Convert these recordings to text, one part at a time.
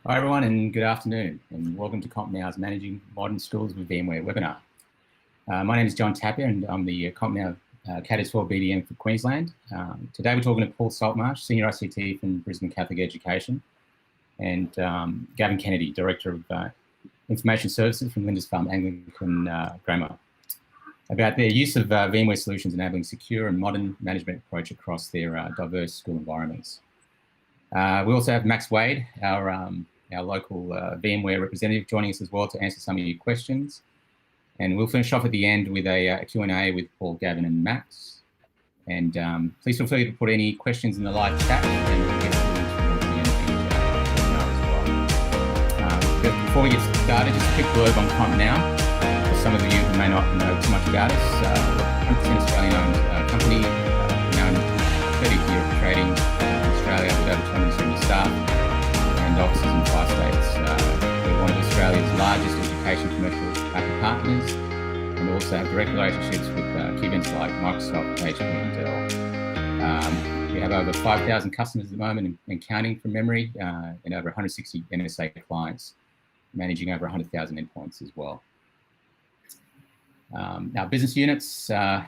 Hi everyone and good afternoon and welcome to CompNow's Managing Modern Schools with VMware webinar. My name is John Tapper and I'm the CompNow CAT-S4 BDM for Queensland. Today we're talking to Paul Saltmarsh, Senior ICT from Brisbane Catholic Education, and Gavin Kennedy, Director of Information Services from Lindisfarne Anglican Grammar, about their use of VMware solutions enabling secure and modern management approach across their diverse school environments. We also have Max Wade, our local VMware representative, joining us as well to answer some of your questions. And we'll finish off at the end with a Q&A with Paul, Gavin and Max. And please feel free to put any questions in the live chat and we'll get to them towards the end of the webinar as well. But before we get started, just a quick blurb on CompNow. For some of you who may not know too much about us, we're a 100% Australian-owned company, now in 30th year of trading in Australia with over 270 staff and offices in 5 states. We're one of Australia's largest education commercial partners and also have direct relationships with key events like Microsoft, HP and Dell. We have over 5,000 customers at the moment and counting from memory, and over 160 NSA clients, managing over 100,000 endpoints as well. Our business units are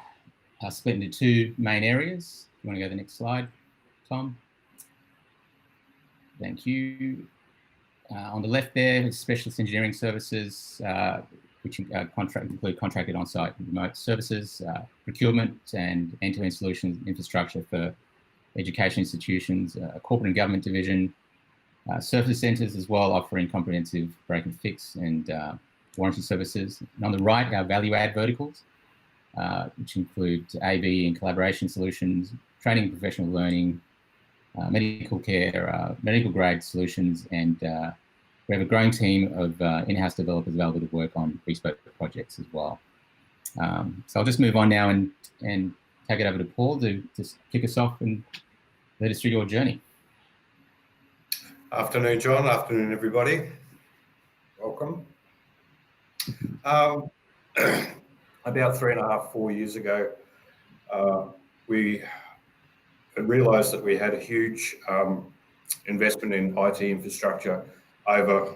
split into 2 main areas. If you want to go to the next slide, Tom. Thank you. On the left there is specialist engineering services, which include contracted on-site and remote services, procurement and end-to-end solutions infrastructure for education institutions, a corporate and government division, service centres as well, offering comprehensive break and fix and warranty services. And on the right, our value-add verticals, which include AV and collaboration solutions, training and professional learning, medical care, medical grade solutions, and we have a growing team of in-house developers available to work on bespoke projects as well. So I'll just move on now and take it over to Paul to just kick us off and let us through your journey. Afternoon, John. Afternoon, everybody. Welcome. About 3.5, 4 years ago, we realised that we had a huge investment in IT infrastructure over,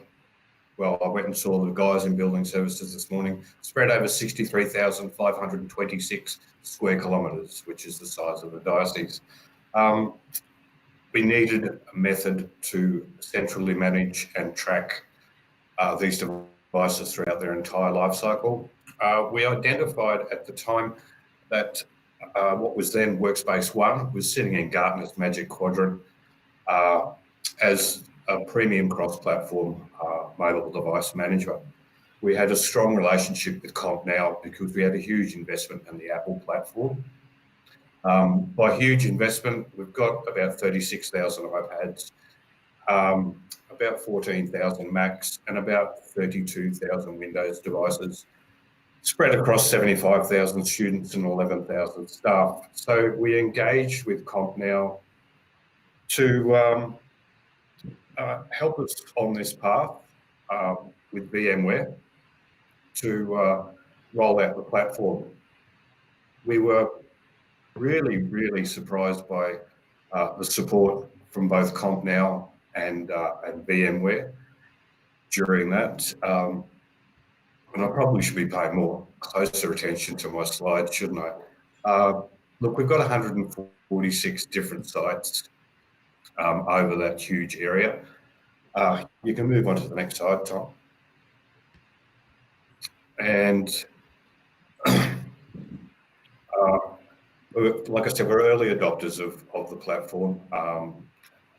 well, I went and saw the guys in building services this morning, spread over 63,526 square kilometres, which is the size of the diocese. We needed a method to centrally manage and track these devices throughout their entire life cycle. We identified at the time that what was then Workspace ONE was sitting in Gartner's Magic Quadrant as a premium cross-platform mobile device manager. We had a strong relationship with CompNow because we had a huge investment in the Apple platform. By huge investment, we've got about 36,000 iPads, about 14,000 Macs, and about 32,000 Windows devices, spread across 75,000 students and 11,000 staff. So we engaged with CompNow to help us on this path with VMware to roll out the platform. We were really surprised by the support from both CompNow and VMware during that. And I probably should be paying more closer attention to my slides, shouldn't I? Look, we've got 146 different sites over that huge area. You can move on to the next slide, Tom. And like I said, we're early adopters of the platform.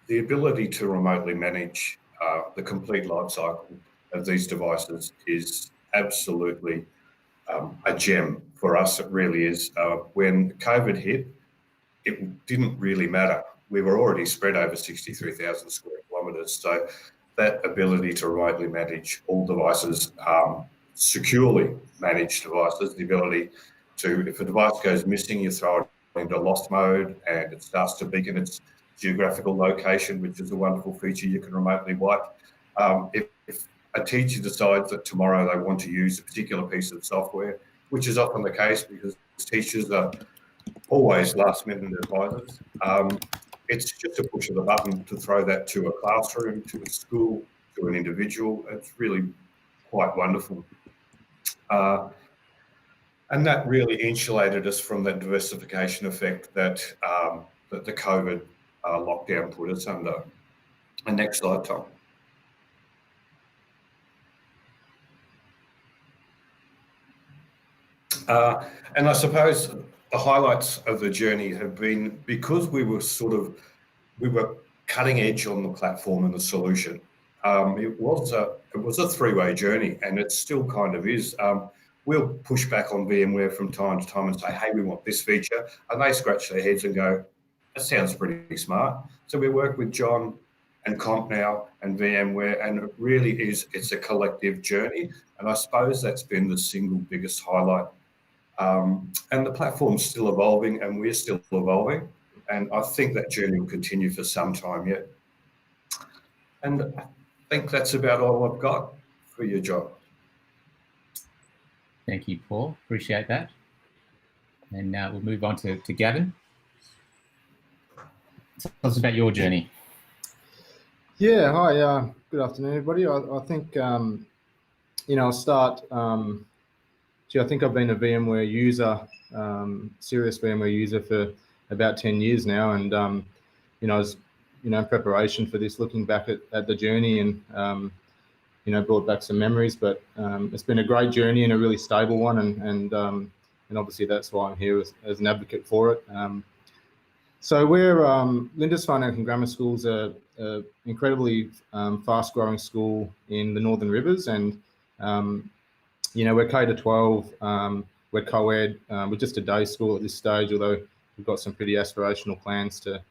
The ability to remotely manage the complete life cycle of these devices is absolutely a gem for us. It really is. When COVID hit, it didn't really matter. We were already spread over 63,000 square kilometres. So that ability to remotely manage all devices, securely manage devices, the ability to, if a device goes missing, you throw it into lost mode and it starts to beacon its geographical location, which is a wonderful feature you can remotely wipe. If a teacher decides that tomorrow they want to use a particular piece of software, which is often the case because teachers are always last-minute advisors, it's just a push of the button to throw that to a classroom, to a school, to an individual. It's really quite wonderful. And that really insulated us from that diversification effect that, that the COVID lockdown put us under. And next slide, Tom. And I suppose the highlights of the journey have been because we were cutting edge on the platform and the solution. It was a three-way journey, and it still kind of is. We'll push back on VMware from time to time and say, hey, we want this feature. And they scratch their heads and go, that sounds pretty smart. So we work with John and CompNow and VMware, and it really is, it's a collective journey. And I suppose that's been the single biggest highlight. And the platform's still evolving, and we're still evolving. And I think that journey will continue for some time yet. And I think that's about all I've got for you, John. Thank you, Paul. Appreciate that. And now we'll move on to Gavin. Tell us about your journey. Yeah, hi. Good afternoon, everybody. I think, I'll start. I think I've been a VMware user, serious VMware user for about 10 years now. And, I was, in preparation for this, looking back at the journey and, brought back some memories, but it's been a great journey and a really stable one. And obviously that's why I'm here as an advocate for it. So we're Lindisfarne Anglican Grammar School's a incredibly fast-growing school in the Northern Rivers, and we're K-12, we're co-ed, we're just a day school at this stage, although we've got some pretty aspirational plans to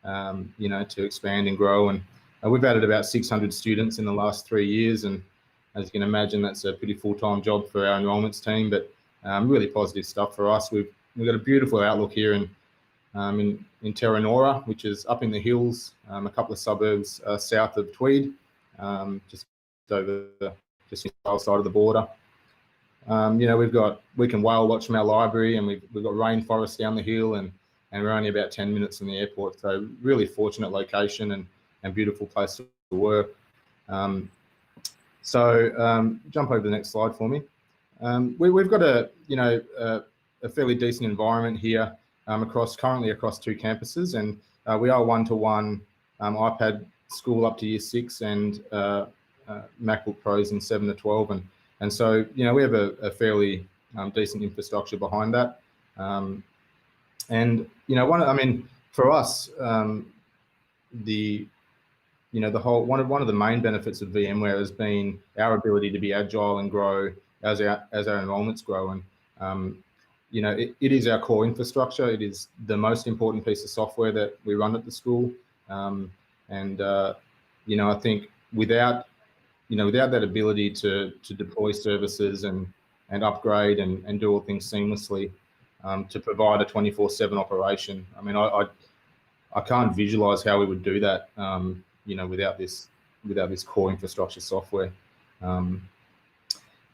to expand and grow. And we've added about 600 students in the last 3 years, and as you can imagine, that's a pretty full-time job for our enrolments team. But really positive stuff for us. We've got a beautiful outlook here in Terranora, which is up in the hills, a couple of suburbs south of Tweed, just over just on the other side of the border. We can whale watch from our library, and we've got rainforest down the hill, and we're only about 10 minutes from the airport. So really fortunate location and beautiful place to work. Jump over the next slide for me. We've got a fairly decent environment here currently across 2 campuses, and we are one-to-one iPad school up to year 6 and MacBook Pros in 7 to 12, and so we have a fairly decent infrastructure behind that. For us, one of the main benefits of VMware has been our ability to be agile and grow as our enrolments grow. And it is our core infrastructure. It is the most important piece of software that we run at the school. I think without that ability to deploy services and upgrade and do all things seamlessly, to provide a 24/7 operation, I can't visualize how we would do that, without this core infrastructure software.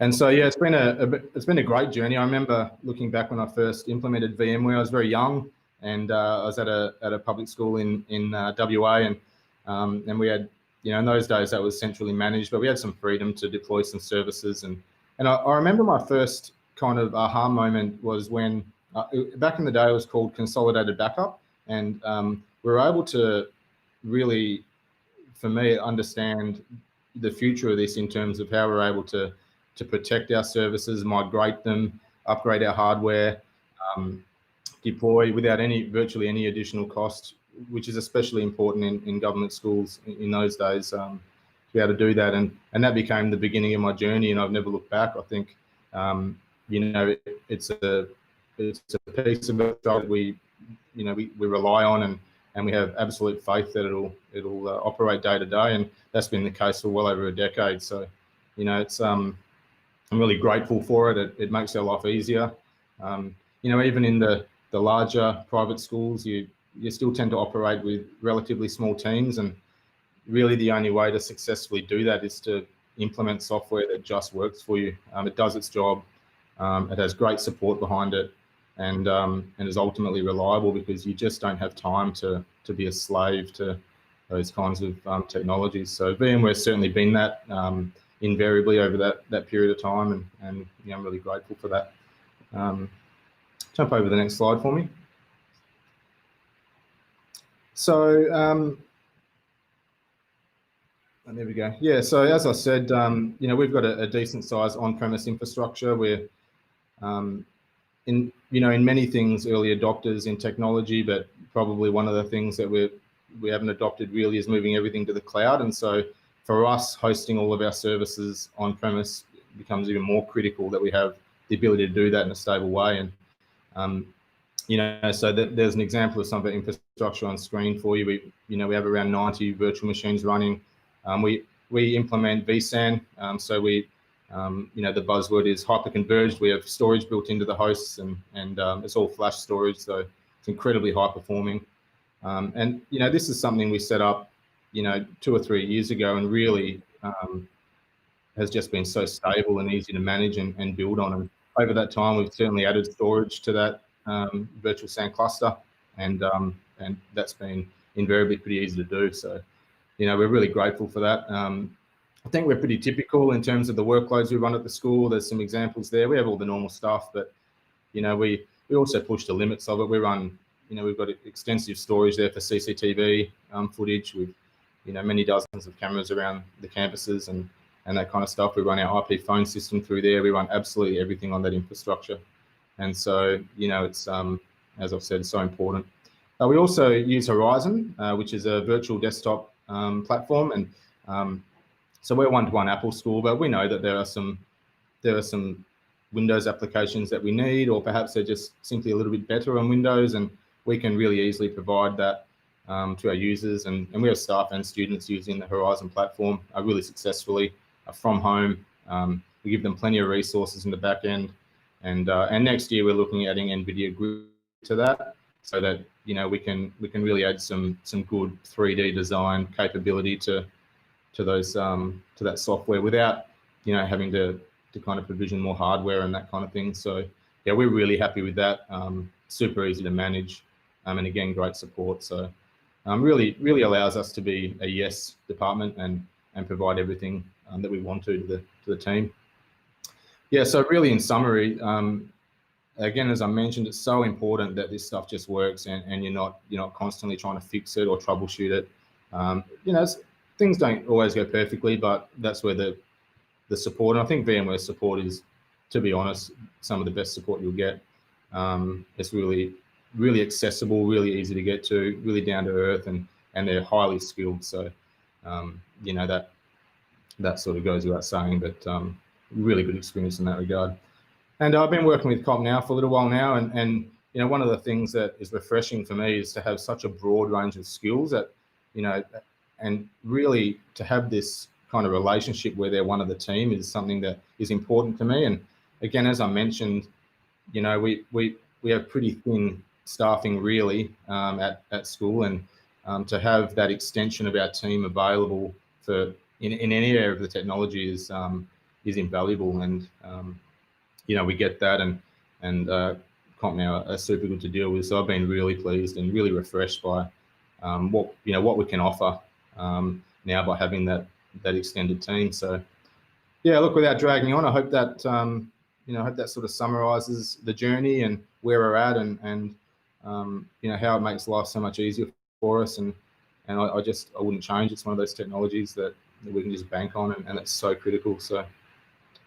It's been a great journey. I remember looking back when I first implemented VMware. I was very young, and I was at a public school in WA, and we had, in those days that was centrally managed, but we had some freedom to deploy some services. And I remember my first kind of aha moment was when back in the day it was called consolidated backup, and we were able to really, for me, understand the future of this in terms of how we're able to protect our services, migrate them, upgrade our hardware, deploy without virtually any additional cost, which is especially important in government schools in those days, to be able to do that. And that became the beginning of my journey, and I've never looked back. I think it's a piece of it that we rely on, and we have absolute faith that it'll operate day to day, and that's been the case for well over a decade. So it's I'm really grateful for it. It makes our life easier. Even in the larger private schools, you still tend to operate with relatively small teams, and really the only way to successfully do that is to implement software that just works for you. It does its job. It has great support behind it, and is ultimately reliable, because you just don't have time to be a slave to those kinds of technologies. So VMware's certainly been that invariably over that period of time, and I'm really grateful for that. Jump over the next slide for me. So there we go. Yeah, so as I said, we've got a decent size on-premise infrastructure. We're in many things early adopters in technology, but probably one of the things that we haven't adopted really is moving everything to the cloud. And so for us, hosting all of our services on-premise becomes even more critical, that we have the ability to do that in a stable way. And so there's an example of some of our infrastructure on screen for you. We have around 90 virtual machines running. We implement vSAN, so we the buzzword is hyper-converged. We have storage built into the hosts, and it's all flash storage, so it's incredibly high performing. And this is something we set up 2 or 3 years ago, and really has just been so stable and easy to manage and build on. And over that time, we've certainly added storage to that virtual SAN cluster, and that's been invariably pretty easy to do. So we're really grateful for that. I think we're pretty typical in terms of the workloads we run at the school. There's some examples there. We have all the normal stuff, but we also push the limits of it. We run, we've got extensive storage there for CCTV footage with many dozens of cameras around the campuses and that kind of stuff. We run our IP phone system through there. We run absolutely everything on that infrastructure, and so it's as I've said, so important. We also use Horizon, which is a virtual desktop platform, and so we're one-to-one Apple school, but we know that there are some Windows applications that we need, or perhaps they're just simply a little bit better on Windows, and we can really easily provide that to our users. And we have staff and students using the Horizon platform really successfully from home. We give them plenty of resources in the back end, and next year we're looking at adding NVIDIA Grid to that, so that we can really add some good 3D design capability to those to that software without having to kind of provision more hardware and that kind of thing. So yeah, we're really happy with that. Super easy to manage, and again, great support. So really allows us to be a yes department and provide everything that we want to the team. Yeah, so really in summary, again, as I mentioned, it's so important that this stuff just works, and you're not constantly trying to fix it or troubleshoot it. Things don't always go perfectly, but that's where the support, and I think VMware support is, to be honest, some of the best support you'll get. It's really accessible, really easy to get to, really down to earth, and they're highly skilled. So that sort of goes without saying, but really good experience in that regard. And I've been working with CompNow for a little while now, and one of the things that is refreshing for me is to have such a broad range of skills that and really to have this kind of relationship where they're one of the team is something that is important to me. And again, as I mentioned, we have pretty thin staffing really at school, and to have that extension of our team available for in any area of the technology is invaluable. And we get that, and CompNow are super good to deal with. So I've been really pleased and really refreshed by what we can offer now by having that extended team. So yeah, look, without dragging on, I hope that I hope that sort of summarizes the journey and where we're at, and how it makes life so much easier for us. And I wouldn't change. It's one of those technologies that we can just bank on, and it's so critical. So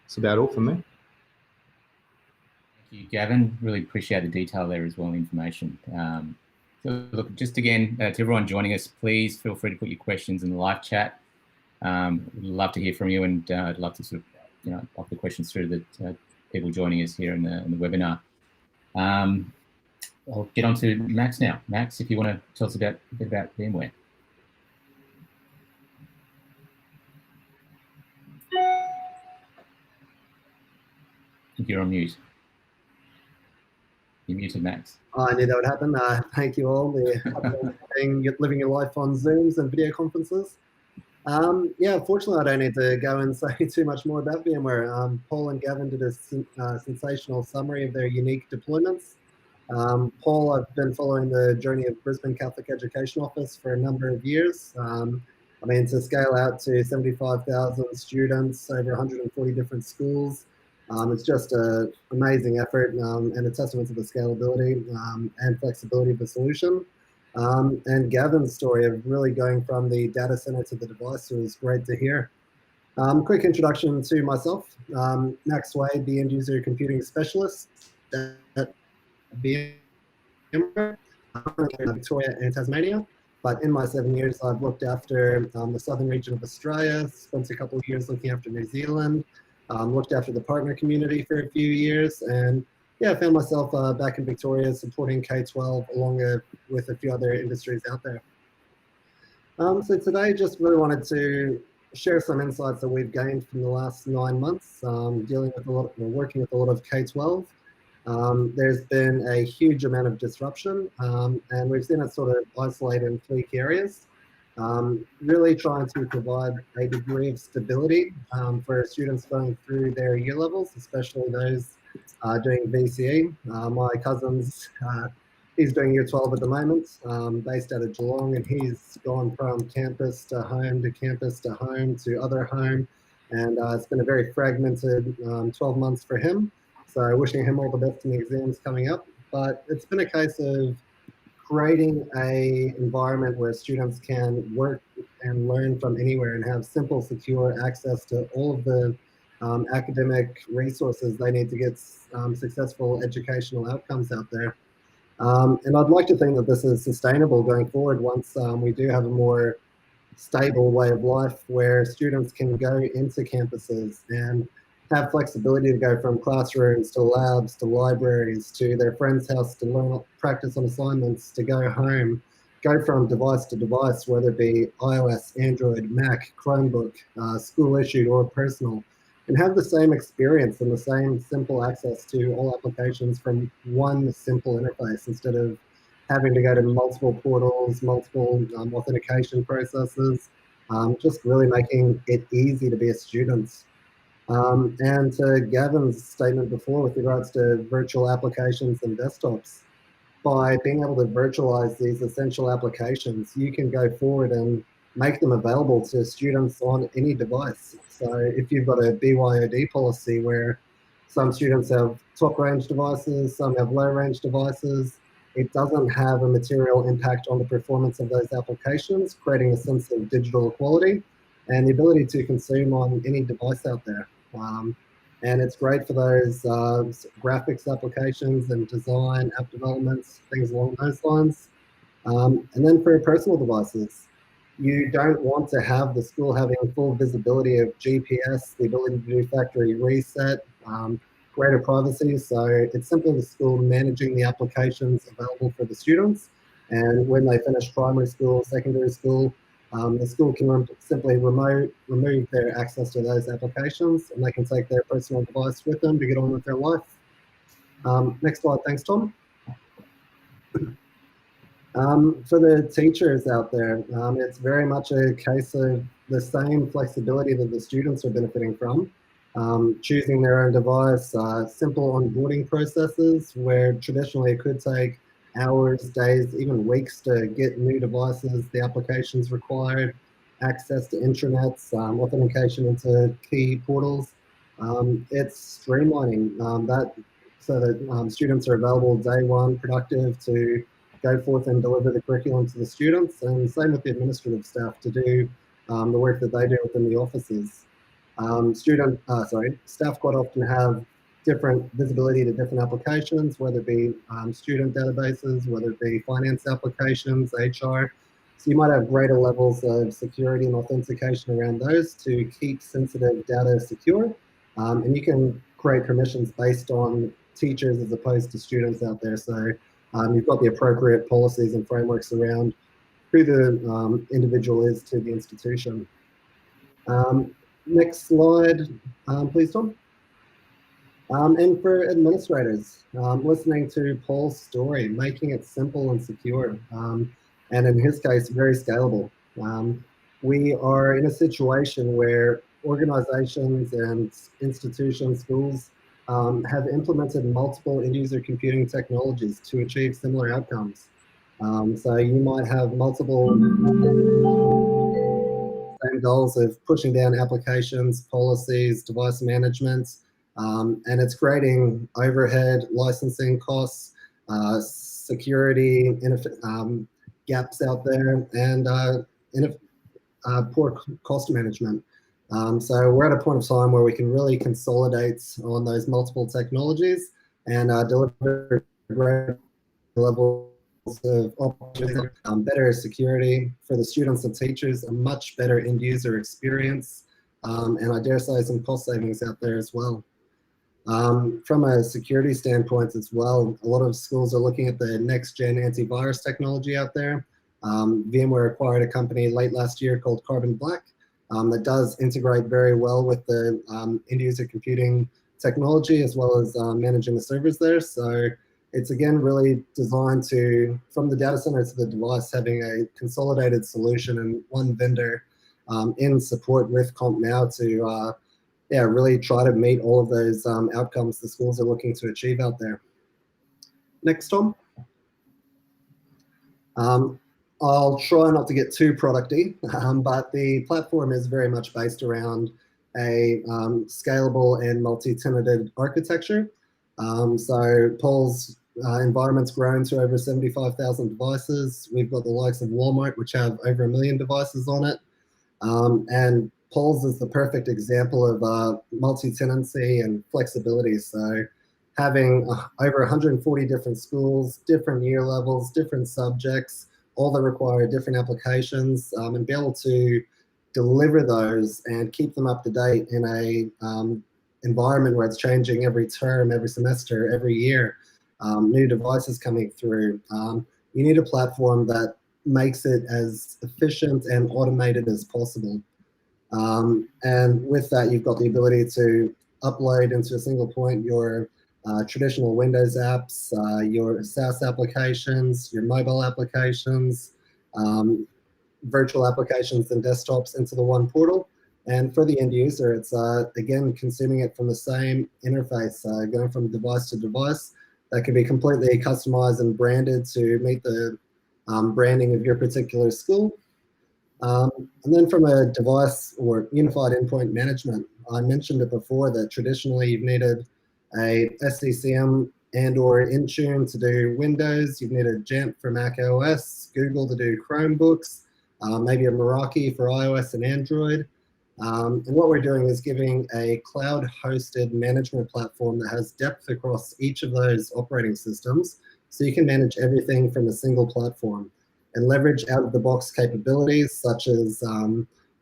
it's about all from me. Thank you, Gavin. Really appreciate the detail there as well, and information. So look, just again, to everyone joining us, please feel free to put your questions in the live chat. We'd love to hear from you, and I'd love to sort of, pop the questions through to the people joining us here in the webinar. I'll get on to Max now. Max, if you want to tell us a bit about VMware. I think you're on mute. You're muted, Max. Oh, I knew that would happen. Thank you all. Living your life on Zooms and video conferences. Yeah, fortunately, I don't need to go and say too much more about VMware. Paul and Gavin did a sensational summary of their unique deployments. Paul, I've been following the journey of Brisbane Catholic Education Office for a number of years. I mean, to scale out to 75,000 students, over 140 different schools, it's just an amazing effort and a testament to the scalability and flexibility of the solution. And Gavin's story of really going from the data center to the device was great to hear. Quick introduction to myself. Max Wade, the end user computing specialist at VMware, in Victoria and Tasmania. But in my 7 years, I've looked after the southern region of Australia, spent a couple of years looking after New Zealand, looked after the partner community for a few years, and yeah, I found myself back in Victoria supporting K-12 along with a few other industries out there. So today, just really wanted to share some insights that we've gained from the last 9 months, dealing with working with a lot of K-12. There's been a huge amount of disruption, and we've seen it sort of isolate in 3 key areas. Really trying to provide a degree of stability for students going through their year levels, especially those doing VCE. My cousin's, he's doing year 12 at the moment, based out of Geelong, and he's gone from campus to home to campus to home to other home, and it's been a very fragmented 12 months for him. So wishing him all the best in the exams coming up. But it's been a case of creating a environment where students can work and learn from anywhere and have simple, secure access to all of the academic resources they need to get successful educational outcomes out there. And I'd like to think that this is sustainable going forward once we do have a more stable way of life where students can go into campuses and have flexibility to go from classrooms to labs to libraries to their friend's house to learn, practice on assignments, to go home, go from device to device, whether it be iOS, Android, Mac, Chromebook, school issued or personal, and have the same experience and the same simple access to all applications from one simple interface instead of having to go to multiple portals, multiple authentication processes, just really making it easy to be a student. And to Gavin's statement before with regards to virtual applications and desktops, by being able to virtualize these essential applications, you can go forward and make them available to students on any device. So if you've got a BYOD policy where some students have top range devices, some have low range devices, it doesn't have a material impact on the performance of those applications, creating a sense of digital equality and the ability to consume on any device out there. And it's great for those graphics applications and design, app developments, things along those lines. And then for personal devices, you don't want to have the school having full visibility of GPS, the ability to do factory reset, greater privacy. So it's simply the school managing the applications available for the students. And when they finish primary school, secondary school, the school can simply remove their access to those applications, and they can take their personal device with them to get on with their life. Next slide, thanks, Tom. For the teachers out there, it's very much a case of the same flexibility that the students are benefiting from. Choosing their own device, simple onboarding processes where traditionally it could take hours, days, even weeks to get new devices, the applications required, access to intranets, authentication into key portals. It's streamlining that so that students are available day one, productive to go forth and deliver the curriculum to the students, and same with the administrative staff to do the work that they do within the offices. Staff quite often have different visibility to different applications, whether it be student databases, whether it be finance applications, HR. So you might have greater levels of security and authentication around those to keep sensitive data secure. And you can create permissions based on teachers as opposed to students out there. So you've got the appropriate policies and frameworks around who the individual is to the institution. Next slide, please, Tom. And for administrators, listening to Paul's story, making it simple and secure, and in his case, very scalable. We are in a situation where organizations and institutions, schools have implemented multiple end-user computing technologies to achieve similar outcomes. So you might have multiple same goals of pushing down applications, policies, device management, and it's creating overhead, licensing costs, security gaps out there, and poor cost management. So we're at a point of time where we can really consolidate on those multiple technologies and deliver great levels of opportunity, better security for the students and teachers, a much better end user experience, and I dare say some cost savings out there as well. From a security standpoint as well, a lot of schools are looking at the next gen antivirus technology out there. VMware acquired a company late last year called Carbon Black that does integrate very well with the end user computing technology as well as managing the servers there. So it's again really designed to, from the data center to the device, having a consolidated solution and one vendor in support with CompNow to really try to meet all of those outcomes the schools are looking to achieve out there. Next, Tom. I'll try not to get too producty, but the platform is very much based around a scalable and multi-tenanted architecture. So Paul's environment's grown to over 75,000 devices. We've got the likes of Walmart, which have over 1 million devices on it. And Paul's is the perfect example of multi-tenancy and flexibility. So having over 140 different schools, different year levels, different subjects, all that require different applications, and be able to deliver those and keep them up to date in a environment where it's changing every term, every semester, every year, new devices coming through. You need a platform that makes it as efficient and automated as possible. And with that, you've got the ability to upload into a single point your traditional Windows apps, your SaaS applications, your mobile applications, virtual applications and desktops into the one portal. And for the end user, it's again consuming it from the same interface, going from device to device. That can be completely customized and branded to meet the branding of your particular school. And then from a device or unified endpoint management, I mentioned it before that traditionally you've needed a SCCM and or Intune to do Windows, you've needed Jamf for Mac OS, Google to do Chromebooks, maybe a Meraki for iOS and Android. And what we're doing is giving a cloud-hosted management platform that has depth across each of those operating systems, so you can manage everything from a single platform and leverage out-of-the-box capabilities such as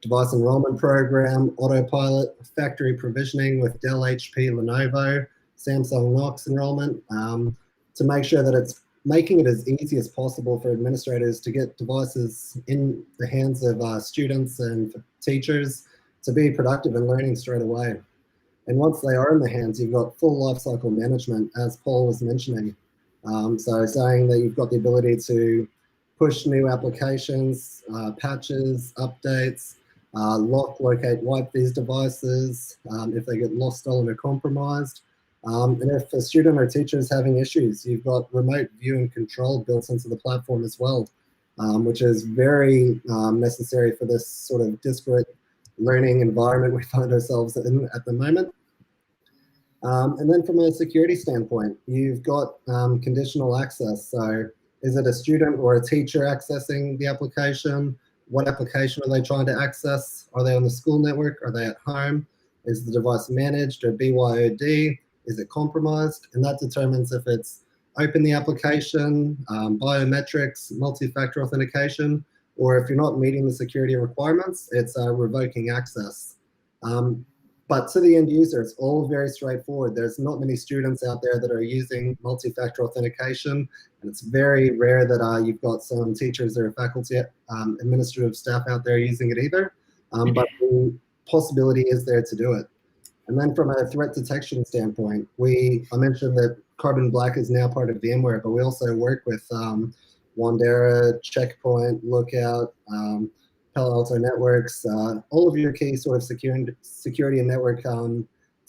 device enrollment program, autopilot, factory provisioning with Dell, HP, Lenovo, Samsung Knox enrollment, to make sure that it's making it as easy as possible for administrators to get devices in the hands of students and teachers to be productive and learning straight away. And once they are in the hands, you've got full lifecycle management, as Paul was mentioning. So saying that you've got the ability to push new applications, patches, updates, lock, locate, wipe these devices if they get lost, stolen, or compromised. And if a student or teacher is having issues, you've got remote view and control built into the platform as well, which is very necessary for this sort of disparate learning environment we find ourselves in at the moment. And then from a security standpoint, you've got conditional access. So is it a student or a teacher accessing the application? What application are they trying to access? Are they on the school network? Are they at home? Is the device managed or BYOD? Is it compromised? And that determines if it's open the application, biometrics, multi-factor authentication, or if you're not meeting the security requirements, it's revoking access. But to the end user, it's all very straightforward. There's not many students out there that are using multi-factor authentication, and it's very rare that you've got some teachers or faculty, administrative staff out there using it either, but the possibility is there to do it. And then from a threat detection standpoint, I mentioned that Carbon Black is now part of VMware, but we also work with Wandera, Checkpoint, Lookout, Palo Alto Networks, all of your key sort of security and network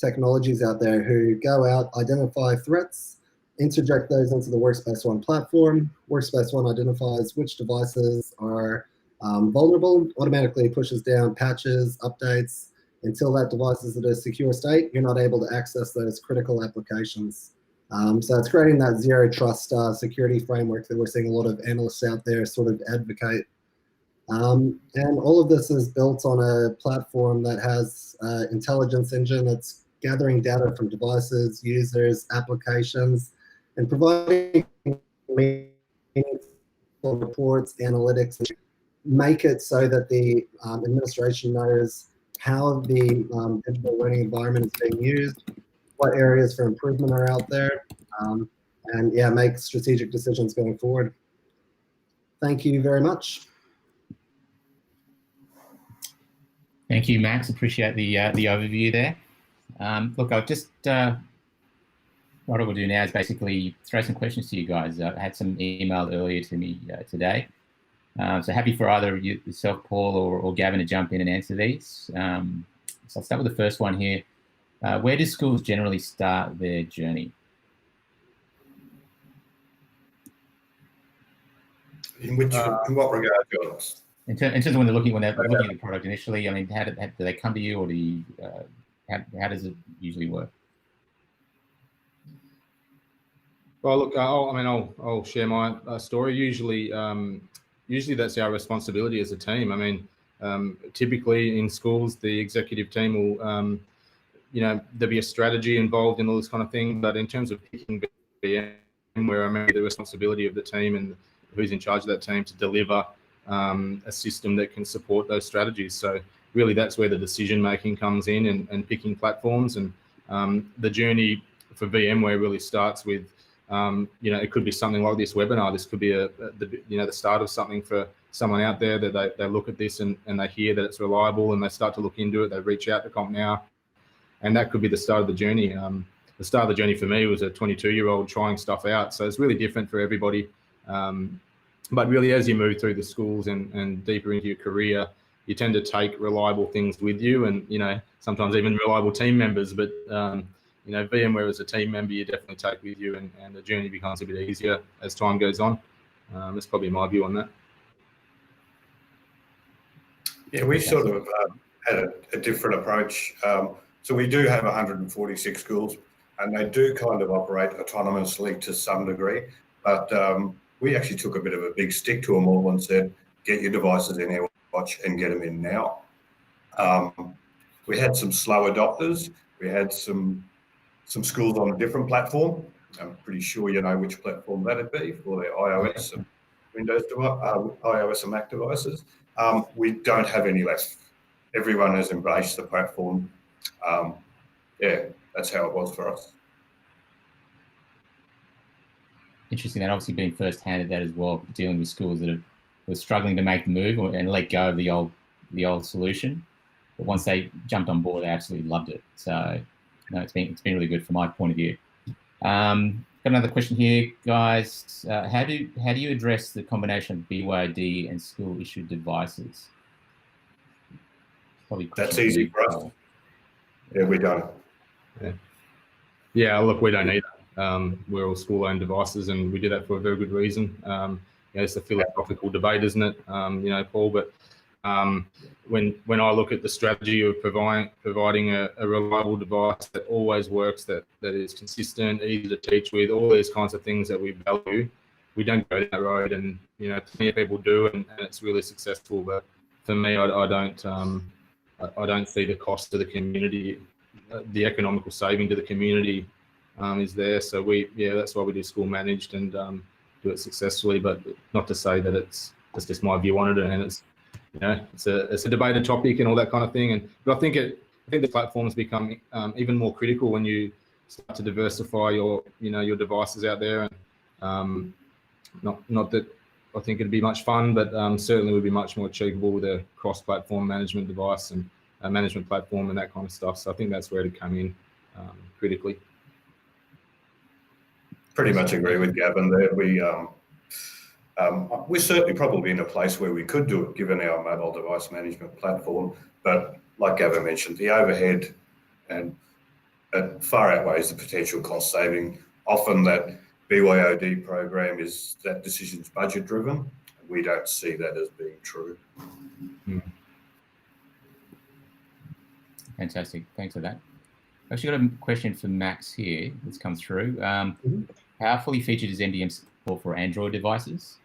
technologies out there who go out, identify threats, interject those into the Workspace ONE platform. Workspace ONE identifies which devices are vulnerable, automatically pushes down patches, updates. Until that device is at a secure state, you're not able to access those critical applications. So it's creating that zero trust security framework that we're seeing a lot of analysts out there sort of advocate. And all of this is built on a platform that has intelligence engine that's gathering data from devices, users, applications, and providing meaningful reports, analytics, and make it so that the administration knows how the digital learning environment is being used, what areas for improvement are out there, and yeah, make strategic decisions going forward. Thank you very much. Thank you, Max. Appreciate the overview there. Look, I'll just what I will do now is basically throw some questions to you guys. I had some emailed earlier to me today. So happy for either yourself, Paul, or Gavin to jump in and answer these. So I'll start with the first one here. Where do schools generally start their journey? In what regard, Jonas? In terms of when they're looking at the product initially, I mean, how do they come to you, or do you, how does it usually work? Well, look, I'll share my story. Usually that's our responsibility as a team. I mean, typically in schools, the executive team will, there'll be a strategy involved in all this kind of thing. But in terms of picking VMware, I mean, the responsibility of the team and who's in charge of that team to deliver a system that can support those strategies. So really, that's where the decision making comes in and picking platforms. And the journey for VMware really starts with, it could be something like this webinar. This could be the start of something for someone out there that they look at this and they hear that it's reliable and they start to look into it. They reach out to CompNow, and that could be the start of the journey. The start of the journey for me was a 22-year-old trying stuff out. So it's really different for everybody. But really, as you move through the schools and deeper into your career, you tend to take reliable things with you, and sometimes even reliable team members. But VMware as a team member, you definitely take with you, and the journey becomes a bit easier as time goes on. That's probably my view on that. Yeah, we sort of had a different approach. So we do have 146 schools, and they do kind of operate autonomously to some degree, but we actually took a bit of a big stick to them all and said, get your devices in here, watch, and get them in now. We had some slow adopters. We had some schools on a different platform. I'm pretty sure you know which platform that'd be for their iOS and Windows iOS and Mac devices. We don't have any left. Everyone has embraced the platform. Yeah, that's how it was for us. Interesting. That obviously being first-hand at that as well, dealing with schools that were struggling to make the move and let go of the old solution. But once they jumped on board, they absolutely loved it. So no, it's been really good from my point of view. Got another question here, guys. How do you address the combination of BYOD and school-issued devices? Probably that's easy for us. Yeah, we don't. Yeah, look, we don't either. We're all school-owned devices, and we do that for a very good reason. It's a philosophical debate, isn't it? Paul. But when I look at the strategy of providing a reliable device that always works, that is consistent, easy to teach with, all these kinds of things that we value, we don't go that road. And many people do, and it's really successful. But for me, I don't see the cost to the community, the economical saving to the community is there. So that's why we do school managed and do it successfully. But not to say that that's just my view on it, and it's a debated topic and all that kind of thing. But I think the platforms become even more critical when you start to diversify your devices out there. And not that I think it'd be much fun, but certainly would be much more achievable with a cross-platform management device and a management platform and that kind of stuff. So I think that's where it'd come in critically. Pretty much agree with Gavin there. We're certainly probably in a place where we could do it given our mobile device management platform, but like Gavin mentioned, the overhead and that far outweighs the potential cost saving. Often that BYOD program is that decision's budget driven. We don't see that as being true. Fantastic. Thanks for that. I've actually got a question for Max here that's come through. How fully featured is MDM support for Android devices?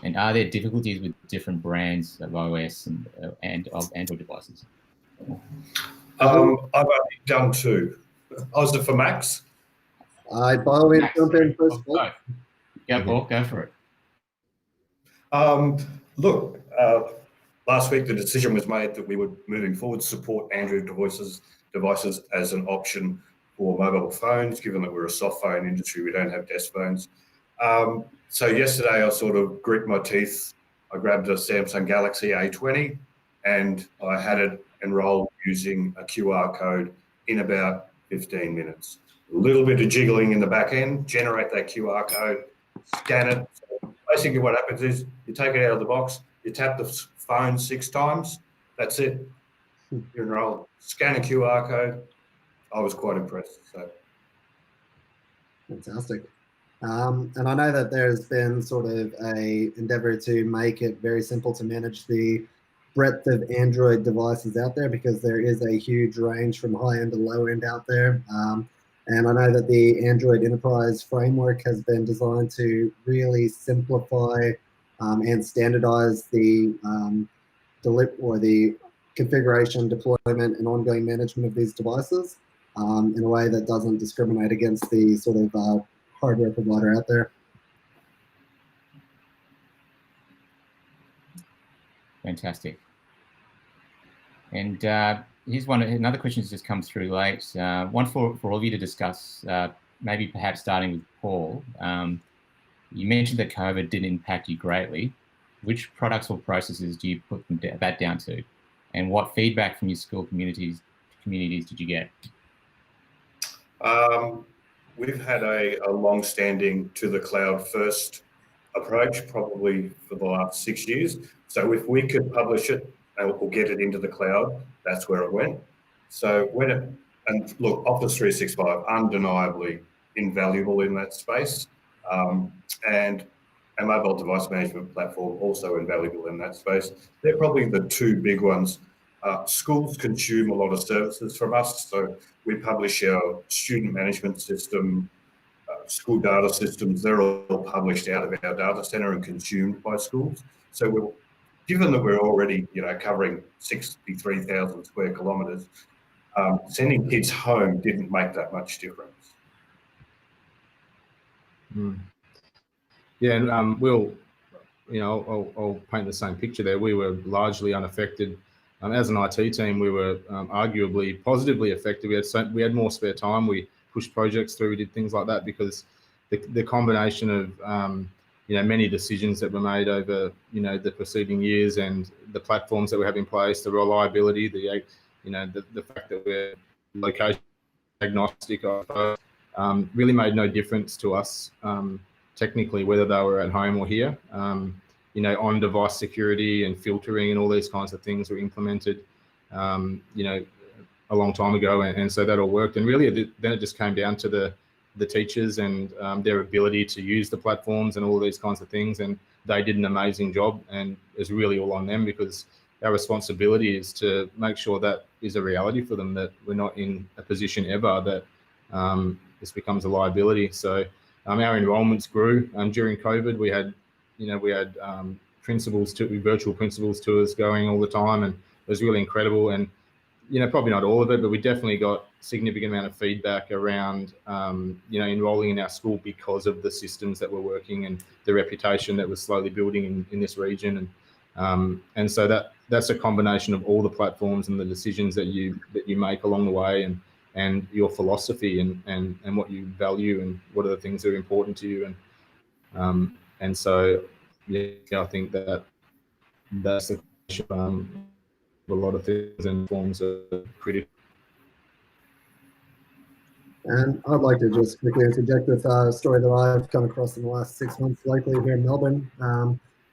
And are there difficulties with different brands of iOS and of Android devices? I've only done 2. Was it for Max? By all means, jump in first. Go, Paul, go for it. Look, last week the decision was made that we were moving forward to support Android devices as an option for mobile phones, given that we're a soft phone industry, we don't have desk phones. So yesterday I sort of grit my teeth. I grabbed a Samsung Galaxy A20 and I had it enrolled using a QR code in about 15 minutes. A little bit of jiggling in the back end, generate that QR code, scan it. So basically what happens is you take it out of the box, you tap the phone 6 times, that's it, you're enrolled. Scan a QR code. I was quite impressed. So. Fantastic. And I know that there's been sort of a endeavor to make it very simple to manage the breadth of Android devices out there, because there is a huge range from high end to low end out there. And I know that the Android Enterprise framework has been designed to really simplify and standardize the configuration, deployment, and ongoing management of these devices in a way that doesn't discriminate against the sort of hardware provider out there. Fantastic. And here's another question that's just come through late. One for all of you to discuss, maybe perhaps starting with Paul. You mentioned that COVID didn't impact you greatly. Which products or processes do you put that down to? And what feedback from your school communities did you get? We've had a long-standing to the cloud first approach probably for the last 6 years. So if we could publish it or get it into the cloud, that's where it went. So and look, Office 365 undeniably invaluable in that space, and a mobile device management platform also invaluable in that space. They're probably the 2 big ones. Schools consume a lot of services from us, so we publish our student management system, school data systems. They're all published out of our data center and consumed by schools. So given that we're already, covering 63,000 square kilometres, sending kids home didn't make that much difference. Yeah, and I'll paint the same picture there. We were largely unaffected. As an IT team, we were arguably positively affected. We had more spare time. We pushed projects through. We did things like that because the combination of many decisions that were made over the preceding years and the platforms that we have in place, the reliability, the fact that we're location agnostic, really made no difference to us technically, whether they were at home or here. On-device security and filtering and all these kinds of things were implemented, a long time ago, and so that all worked. And really, then it just came down to the teachers and their ability to use the platforms and all these kinds of things. And they did an amazing job, and it's really all on them, because our responsibility is to make sure that is a reality for them, that we're not in a position ever that this becomes a liability. So our enrollments grew during COVID. We had virtual principals tours going all the time, and it was really incredible. And probably not all of it, but we definitely got significant amount of feedback around enrolling in our school because of the systems that were working and the reputation that was slowly building in this region. And so that's a combination of all the platforms and the decisions that you make along the way, and your philosophy and what you value and what are the things that are important to you. And so, I think that's the a lot of things and forms of critical. And I'd like to just quickly interject with a story that I've come across in the last 6 months locally here in Melbourne.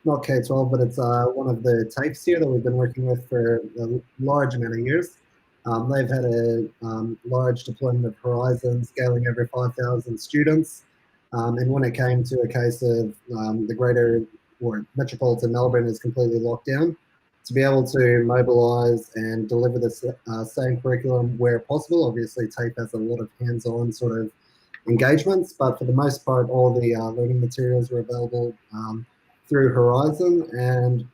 Not K-12, but it's one of the TAFEs here that we've been working with for a large amount of years. They've had a large deployment of Horizon, scaling over 5,000 students. And when it came to a case of the greater or metropolitan Melbourne is completely locked down, to be able to mobilise and deliver the same curriculum where possible. Obviously, TAFE has a lot of hands-on sort of engagements, but for the most part, all the learning materials were available through Horizon, and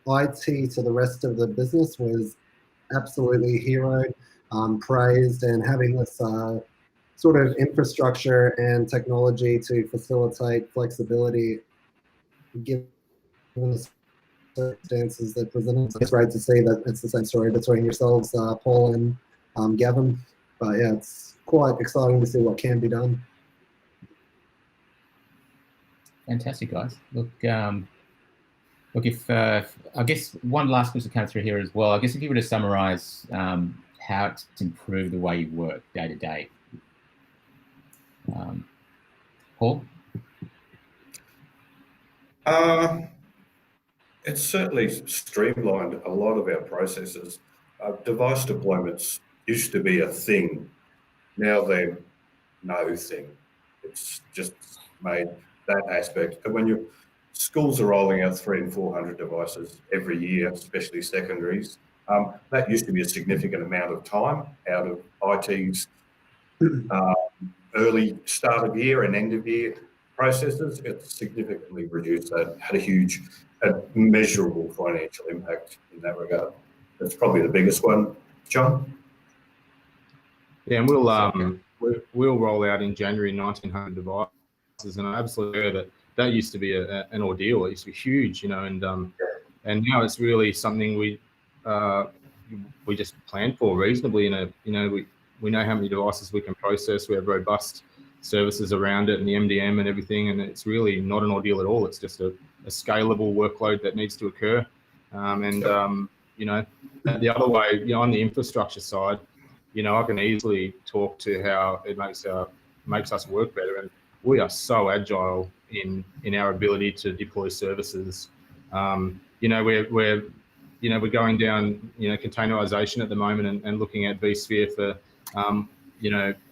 IT to the rest of the business was absolutely heroed, praised, and having this sort of infrastructure and technology to facilitate flexibility given the circumstances that present. It's great to see that it's the same story between yourselves, Paul and Gavin. But yeah, it's quite exciting to see what can be done. Fantastic, guys. Look, if I guess one last question came through here as well. I guess if you were to summarise how it's improved the way you work day to day, Paul. It's certainly streamlined a lot of our processes. Device deployments used to be a thing. Now they're no thing. It's just made that aspect. And when schools are rolling out 300 and 400 devices every year, especially secondaries, that used to be a significant amount of time out of IT's early start of year and end of year processes. It's significantly reduced that, had a measurable financial impact in that regard. That's probably the biggest one. John? Yeah, and we'll roll out in January 1,900 devices, and I'm absolutely aware that used to be an ordeal. It used to be huge, and now it's really something we just plan for reasonably. We know how many devices we can process. We have robust services around it and the MDM and everything, and it's really not an ordeal at all. It's just a scalable workload that needs to occur. The other way, on the infrastructure side, I can easily talk to how it makes us work better, and we are so agile in our ability to deploy services. We're going down containerization at the moment and looking at vSphere for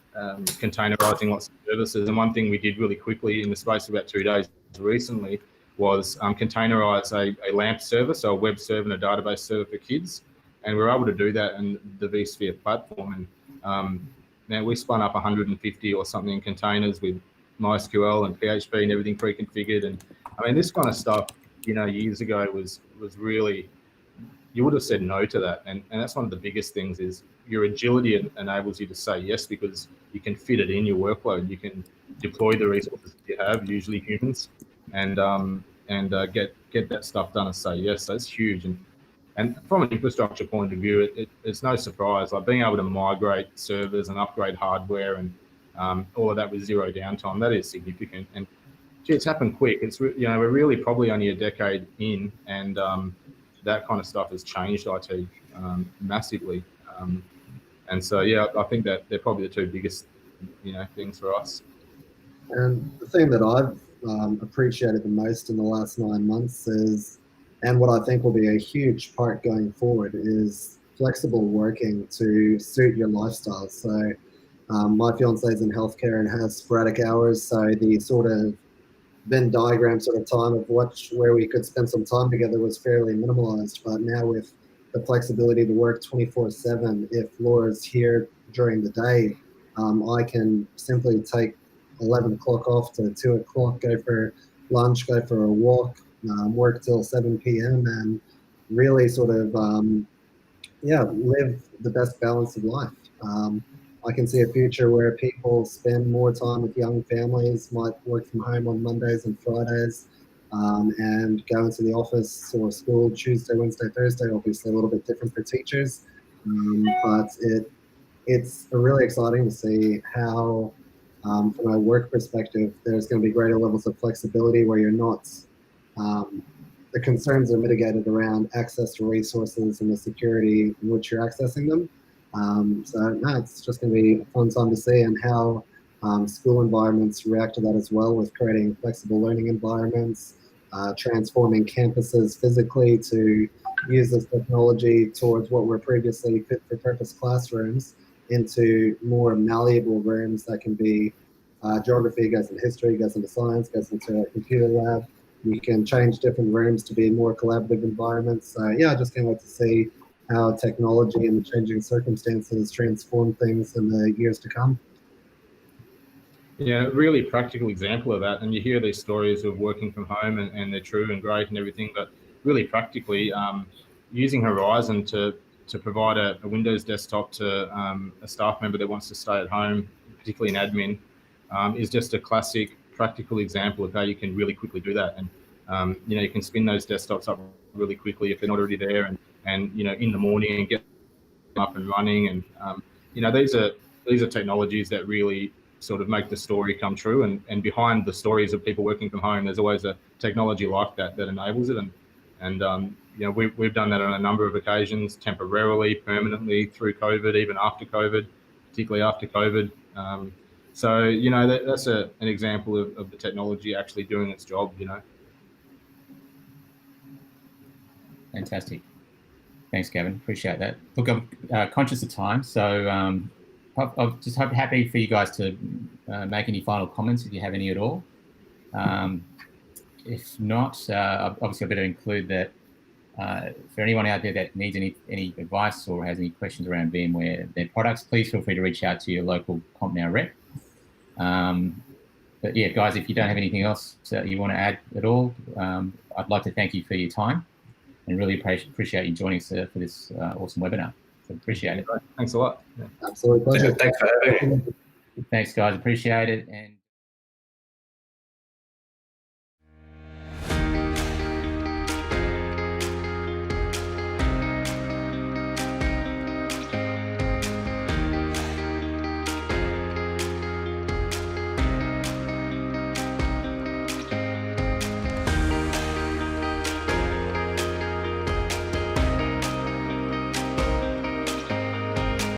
containerizing lots of services. And one thing we did really quickly in the space of about 2 days recently was containerize a LAMP server, so a web server and a database server for kids. And we were able to do that in the vSphere platform. And now we spun up 150 or something containers with MySQL and PHP and everything pre-configured. And I mean, this kind of stuff, years ago was really, you would have said no to that. And that's one of the biggest things is your agility enables you to say yes, because you can fit it in your workload. You can deploy the resources you have, usually humans, and get that stuff done and say yes. So it's huge. And from an infrastructure point of view, it's no surprise. Like being able to migrate servers and upgrade hardware and all of that with zero downtime, that is significant. And gee, it's happened quick. It's we're really probably only a decade in, and that kind of stuff has changed IT massively. And so yeah, I think that they're probably the two biggest things for us. And the thing that I've appreciated the most in the last 9 months is, and what I think will be a huge part going forward, is flexible working to suit your lifestyle. So my fiance is in healthcare and has sporadic hours, so the sort of Venn diagram sort of time of where we could spend some time together was fairly minimalized. But now with the flexibility to work 24/7, if Laura's here during the day, I can simply take 11 o'clock off to 2 o'clock, go for lunch, go for a walk, work till 7 p.m. and really sort of, live the best balance of life. I can see a future where people spend more time with young families, might work from home on Mondays and Fridays, and go into the office or school Tuesday, Wednesday, Thursday. Obviously a little bit different for teachers, but it's really exciting to see how, from a work perspective, there's going to be greater levels of flexibility where you're not, the concerns are mitigated around access to resources and the security in which you're accessing them. It's just going to be a fun time to see, and how school environments react to that as well, with creating flexible learning environments, transforming campuses physically to use this technology towards what were previously fit for purpose classrooms into more malleable rooms that can be geography, goes into history, goes into science, goes into a computer lab. You can change different rooms to be more collaborative environments. So yeah, I just can't wait to see how technology and the changing circumstances transform things in the years to come. Yeah, really practical example of that. And you hear these stories of working from home and they're true and great and everything, but really practically using Horizon to provide a Windows desktop to a staff member that wants to stay at home, particularly in admin, is just a classic practical example of how you can really quickly do that. And you can spin those desktops up really quickly if they're not already there, and in the morning and get them up and running. And these are technologies that really sort of make the story come true. And behind the stories of people working from home, there's always a technology like that enables it. And we've done that on a number of occasions, temporarily, permanently, through COVID, even after COVID, particularly after COVID. So that's an example of the technology actually doing its job. Fantastic. Thanks, Gavin. Appreciate that. Look, I'm conscious of time, so I'm just happy for you guys to make any final comments if you have any at all. If not, obviously I better include that for anyone out there that needs any advice or has any questions around VMware, their products, please feel free to reach out to your local CompNow rep. But yeah, guys, if you don't have anything else that you want to add at all, I'd like to thank you for your time and really appreciate you joining us for this awesome webinar. So appreciate it. Thanks a lot. Absolute pleasure. Thanks for having me. Thanks, guys. Appreciate it. And